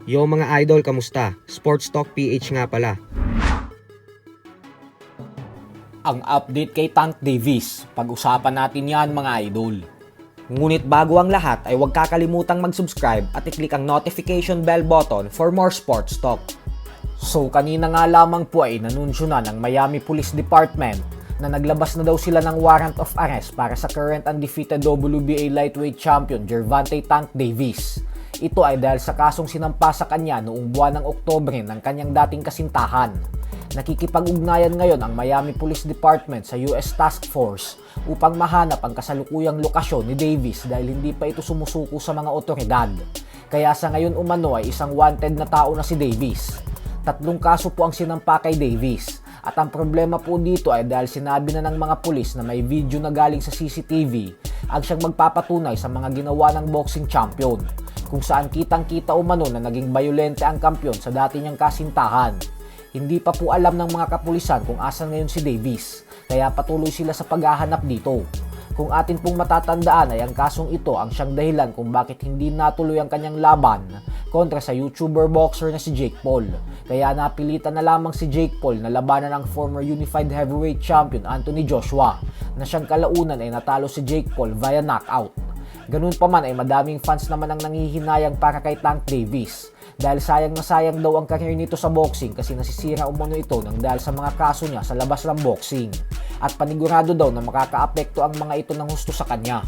Yo mga idol, kamusta? Sports Talk PH nga pala. Ang update kay Tank Davis. Pag-usapan natin yan mga idol. Ngunit bago ang lahat ay huwag kakalimutang mag-subscribe at i-click ang notification bell button for more sports talk. So kanina nga lamang po ay nanunsyo na ng Miami Police Department na naglabas na daw sila ng warrant of arrest para sa current undefeated WBA lightweight champion Gervonta Tank Davis. Ito ay dahil sa kasong sinampa sa kanya noong buwan ng Oktubre ng kanyang dating kasintahan. Nakikipag-ugnayan ngayon ang Miami Police Department sa US Task Force upang mahanap ang kasalukuyang lokasyon ni Davis dahil hindi pa ito sumusuko sa mga otoridad. Kaya sa ngayon umano ay isang wanted na tao na si Davis. 3 kaso po ang sinampa kay Davis. At ang problema po dito ay dahil sinabi na ng mga pulis na may video na galing sa CCTV ang siyang magpapatunay sa mga ginawa ng boxing champion, kung saan kitang-kita umano na naging bayolente ang kampiyon sa dati niyang kasintahan. Hindi pa po alam ng mga kapulisan kung asan ngayon si Davis, kaya patuloy sila sa paghahanap dito. Kung atin pong matatandaan ay ang kasong ito ang siyang dahilan kung bakit hindi natuloy ang kanyang laban kontra sa YouTuber boxer na si Jake Paul. Kaya napilitan na lamang si Jake Paul na labanan ang former Unified Heavyweight Champion Anthony Joshua, na siyang kalaunan ay natalo si Jake Paul via knockout. Ganun pa man ay madaming fans naman ang nanghihinayang para kay Tank Davis dahil sayang na sayang daw ang career nito sa boxing kasi nasisira umano ito nang dahil sa mga kaso niya sa labas ng boxing, at panigurado daw na makakaapekto ang mga ito ng husto sa kanya.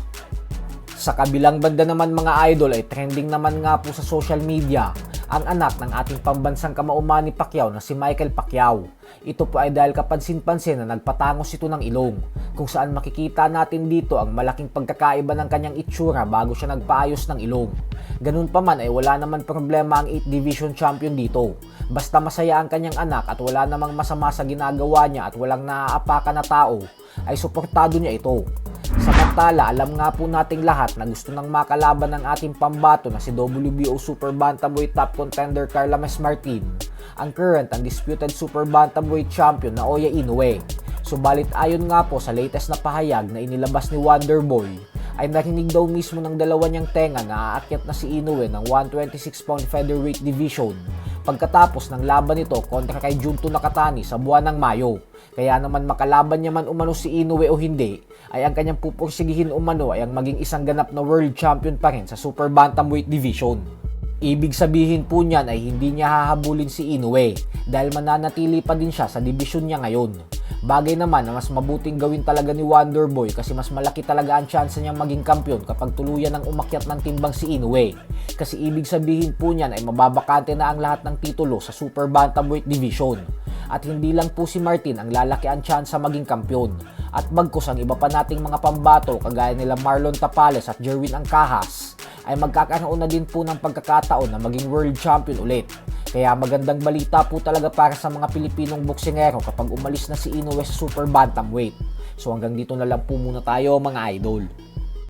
Sa kabilang banda naman mga idol ay trending naman nga po sa social media ang anak ng ating pambansang kamauman ni Pacquiao na si Michael Pacquiao. Ito po ay dahil kapansin-pansin na nagpatangos ito ng ilong, kung saan makikita natin dito ang malaking pagkakaiba ng kanyang itsura bago siya nagpaayos ng ilong. Ganun pa man ay wala naman problema ang 8 Division champion dito. Basta masaya ang kanyang anak at wala namang masama sa ginagawa niya at walang naaapakan na tao, ay suportado niya ito. Samantala, alam nga po nating lahat na gusto nang makalaban ng ating pambato na si WBO Super Bantamweight top contender Carla Martin, ang current undisputed Super Bantamweight champion na Oya Inoue. Subalit ayon nga po sa latest na pahayag na inilabas ni Wonderboy, ay narinig daw mismo ng dalawa niyang tenga na aakyat na si Inoue ng 126-pound featherweight division pagkatapos ng laban nito kontra kay Junto Nakatani sa buwan ng Mayo. Kaya naman makalaban niya man umano si Inoue o hindi, ay ang kanyang pupursigihin umano ay ang maging isang ganap na world champion pa rin sa Super Bantamweight division. Ibig sabihin po niyan ay hindi niya hahabulin si Inoue dahil mananatili pa din siya sa division niya ngayon. Bagay naman na mas mabuting gawin talaga ni Wonderboy kasi mas malaki talaga ang chance niyang maging kampiyon kapag tuluyan ng umakyat ng timbang si Inoue. Kasi ibig sabihin po niyan ay mababakante na ang lahat ng titulo sa Super Bantamweight division. At hindi lang po si Martin ang lalaki ang chance sa maging kampiyon. At bagkus ang iba pa nating mga pambato kagaya nila Marlon Tapales at Jerwin Angcahas ay magkakaroon na din po ng pagkakataon na maging world champion ulit. Kaya magandang balita po talaga para sa mga Pilipinong boksingero kapag umalis na si Inoue sa Super Bantamweight. So hanggang dito na lang po muna tayo mga idol.